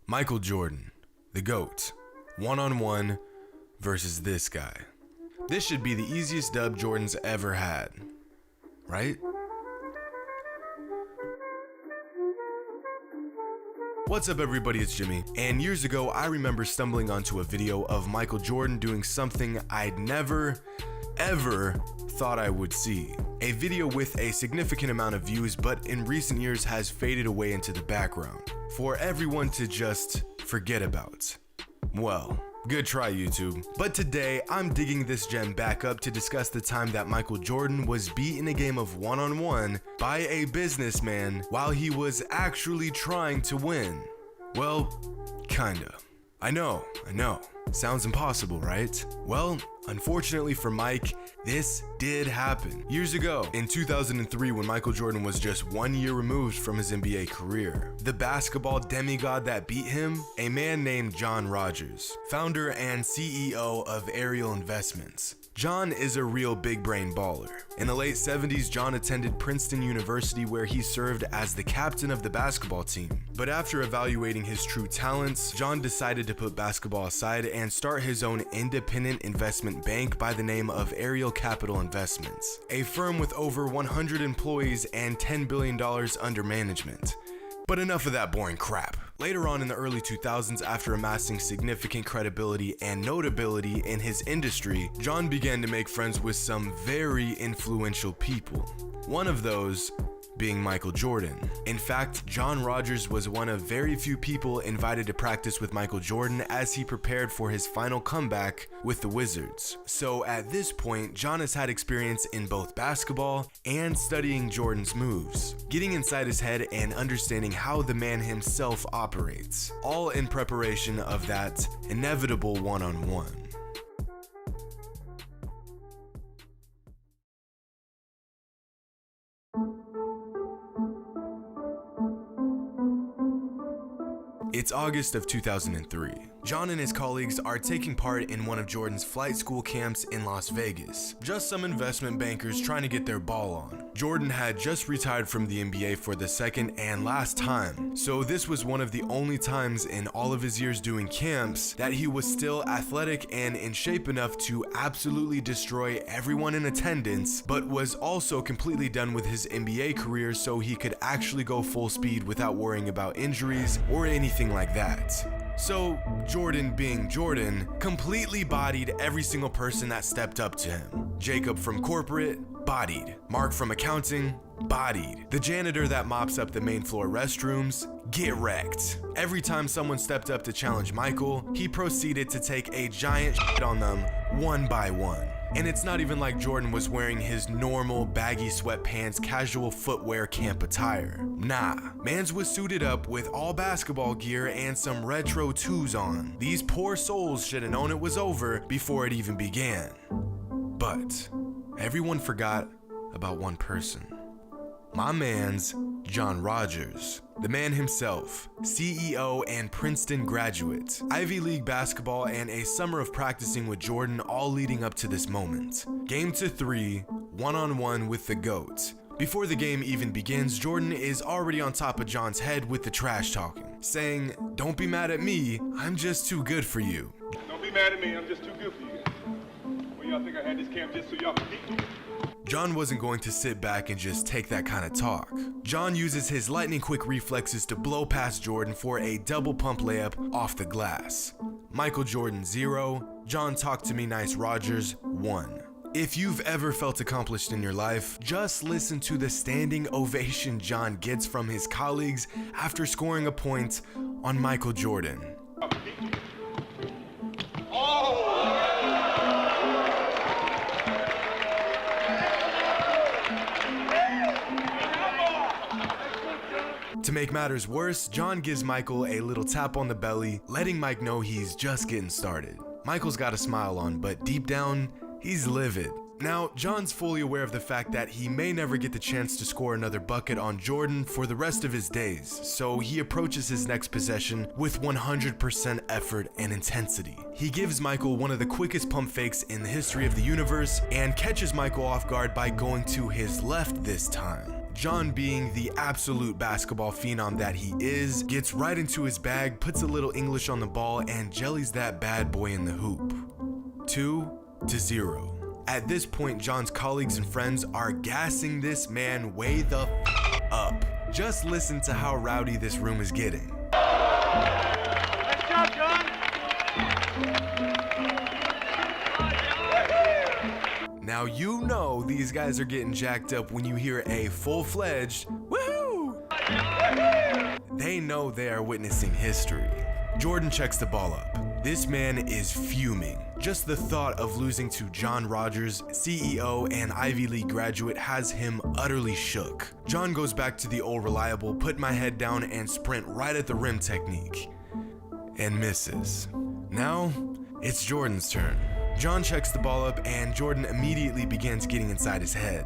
Michael Jordan, the GOAT, one-on-one versus this guy. This should be the easiest dub Jordan's ever had, right? What's up everybody, it's Jimmy, and years ago I remember stumbling onto a video of Michael Jordan doing something I'd never, ever thought I would see. A video with a significant amount of views, but in recent years has faded away into the background for everyone to just forget about. Well, good try YouTube. But today I'm digging this gem back up to discuss the time that Michael Jordan was beat in a game of one-on-one by a businessman while he was actually trying to win. Well, kinda. I know. Sounds impossible, right? Well, unfortunately for Mike, this did happen. Years ago, in 2003, when Michael Jordan was just 1 year removed from his NBA career, the basketball demigod that beat him, a man named John Rogers, founder and CEO of Ariel Investments. John is a real big brain baller. In the late 70s, John attended Princeton University where he served as the captain of the basketball team. But after evaluating his true talents, John decided to put basketball aside and start his own independent investment bank by the name of Ariel Capital Investments, a firm with over 100 employees and $10 billion under management. But enough of that boring crap. Later on in the early 2000s, after amassing significant credibility and notability in his industry, John began to make friends with some very influential people. One of those being Michael Jordan. In fact, John Rogers was one of very few people invited to practice with Michael Jordan as he prepared for his final comeback with the Wizards. So at this point, John has had experience in both basketball and studying Jordan's moves, getting inside his head and understanding how the man himself operates, all in preparation of that inevitable one-on-one. It's August of 2003. John and his colleagues are taking part in one of Jordan's flight school camps in Las Vegas. Just some investment bankers trying to get their ball on. Jordan had just retired from the NBA for the second and last time, so this was one of the only times in all of his years doing camps that he was still athletic and in shape enough to absolutely destroy everyone in attendance, but was also completely done with his NBA career so he could actually go full speed without worrying about injuries or anything like that. So Jordan, being Jordan, completely bodied every single person that stepped up to him. Jacob from corporate, bodied. Mark from accounting, bodied. The janitor that mops up the main floor restrooms, get wrecked. Every time someone stepped up to challenge Michael, he proceeded to take a giant shit on them one by one. And it's not even like Jordan was wearing his normal baggy sweatpants casual footwear camp attire. Nah, mans was suited up with all basketball gear and some retro 2s on. These poor souls should have known it was over before it even began. But everyone forgot about one person. My man's John Rogers, the man himself, CEO and Princeton graduate, Ivy League basketball and a summer of practicing with Jordan all leading up to this moment. Game to 3, one-on-one with the GOAT. Before the game even begins, Jordan is already on top of John's head with the trash talking, saying, "Don't be mad at me, I'm just too good for you." Don't be mad at me, I'm just too good for you. Well, y'all think I had this camp just so y'all could beat me? John wasn't going to sit back and just take that kind of talk. John uses his lightning quick reflexes to blow past Jordan for a double pump layup off the glass. Michael Jordan 0, John Talk to Me Nice Rogers 1. If you've ever felt accomplished in your life, just listen to the standing ovation John gets from his colleagues after scoring a point on Michael Jordan. To make matters worse, John gives Michael a little tap on the belly, letting Mike know he's just getting started. Michael's got a smile on, but deep down, he's livid. Now, John's fully aware of the fact that he may never get the chance to score another bucket on Jordan for the rest of his days, so he approaches his next possession with 100% effort and intensity. He gives Michael one of the quickest pump fakes in the history of the universe and catches Michael off guard by going to his left this time. John, being the absolute basketball phenom that he is, gets right into his bag, puts a little English on the ball, and jellies that bad boy in the hoop. 2-0. At this point, John's colleagues and friends are gassing this man way the up. Just listen to how rowdy this room is getting. Nice job, John. Now you know these guys are getting jacked up when you hear a full-fledged woohoo! They know they are witnessing history. Jordan checks the ball up. This man is fuming. Just the thought of losing to John Rogers, CEO and Ivy League graduate, has him utterly shook. John goes back to the old reliable, put my head down and sprint right at the rim technique. And misses. Now, it's Jordan's turn. John checks the ball up and Jordan immediately begins getting inside his head.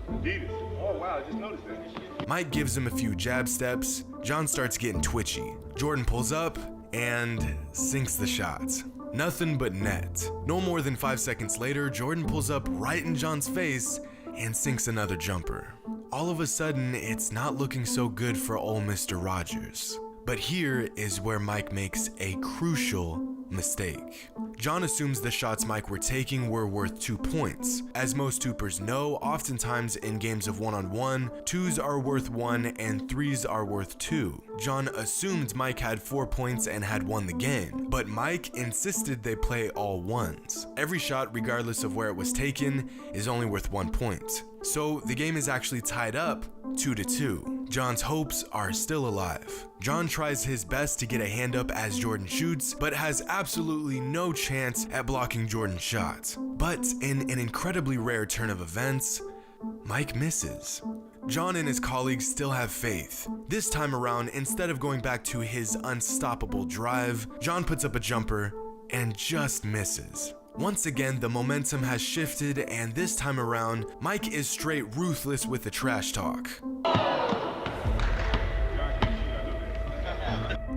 Adidas. Oh, wow, I just noticed that. Mike gives him a few jab steps. John starts getting twitchy. Jordan pulls up and sinks the shot. Nothing but net. No more than 5 seconds later, Jordan pulls up right in John's face and sinks another jumper. All of a sudden, it's not looking so good for old Mr. Rogers. But here is where Mike makes a crucial mistake. John assumes the shots Mike were taking were worth 2 points. As most hoopers know, oftentimes in games of one-on-one, 2s are worth 1 and 3s are worth 2. John assumed Mike had 4 points and had won the game, but Mike insisted they play all 1s. Every shot, regardless of where it was taken, is only worth 1 point. So the game is actually tied up 2-2. John's hopes are still alive. John tries his best to get a hand up as Jordan shoots, but has absolutely no chance at blocking Jordan's shot. But in an incredibly rare turn of events, Mike misses. John and his colleagues still have faith. This time around, instead of going back to his unstoppable drive, John puts up a jumper and just misses. Once again, the momentum has shifted, and this time around, Mike is straight ruthless with the trash talk.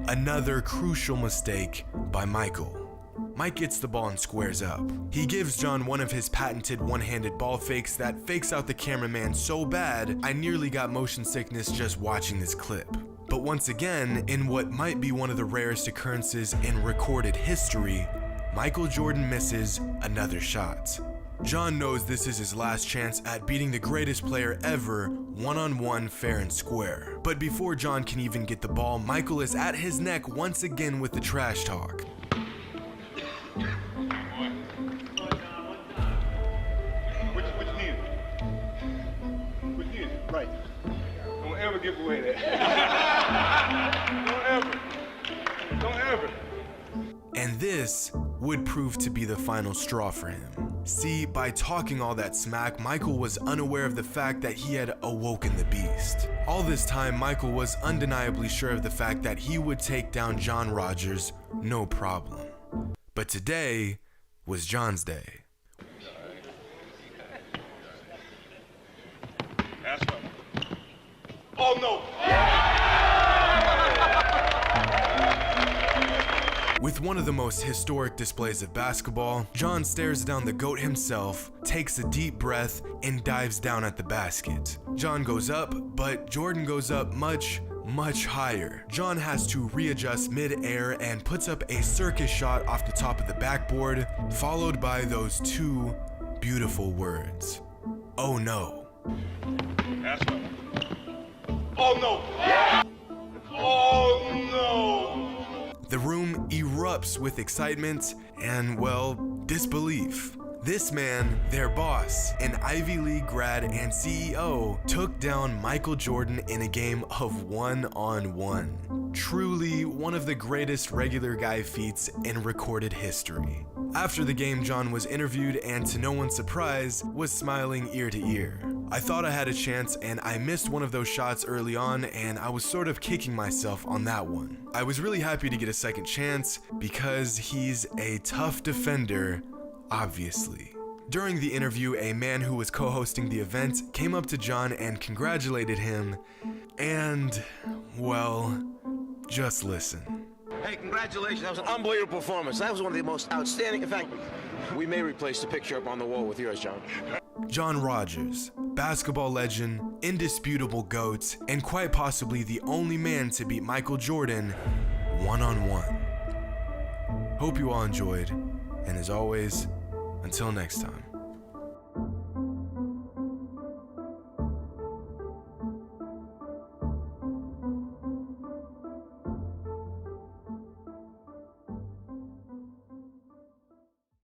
Another crucial mistake by Michael. Mike gets the ball and squares up. He gives John one of his patented one-handed ball fakes that fakes out the cameraman so bad, I nearly got motion sickness just watching this clip. But once again, in what might be one of the rarest occurrences in recorded history, Michael Jordan misses another shot. John knows this is his last chance at beating the greatest player ever, one-on-one, fair and square. But before John can even get the ball, Michael is at his neck once again with the trash talk. Which knee? Which knee? Right. Don't ever give away that. Don't ever. And this would prove to be the final straw for him. See, by talking all that smack, Michael was unaware of the fact that he had awoken the beast. All this time, Michael was undeniably sure of the fact that he would take down John Rogers, no problem. But today was John's day. That's right. Oh no! With one of the most historic displays of basketball, John stares down the GOAT himself, takes a deep breath, and dives down at the basket. John goes up, but Jordan goes up much higher. John has to readjust mid-air and puts up a circus shot off the top of the backboard, followed by those two beautiful words. Oh no. That's right. Oh no! Oh no! The room erupts with excitement and, well, disbelief. This man, their boss, an Ivy League grad and CEO, took down Michael Jordan in a game of one-on-one. Truly one of the greatest regular guy feats in recorded history. After the game, John was interviewed and, to no one's surprise, was smiling ear to ear. I thought I had a chance and I missed one of those shots early on and I was sort of kicking myself on that one. I was really happy to get a second chance because he's a tough defender, obviously. During the interview, a man who was co-hosting the event came up to John and congratulated him, and, well, just listen. Hey, congratulations. That was an unbelievable performance. That was one of the most outstanding. In fact, we may replace the picture up on the wall with yours, John. John Rogers, basketball legend, indisputable GOAT, and quite possibly the only man to beat Michael Jordan one-on-one. Hope you all enjoyed, and as always, until next time.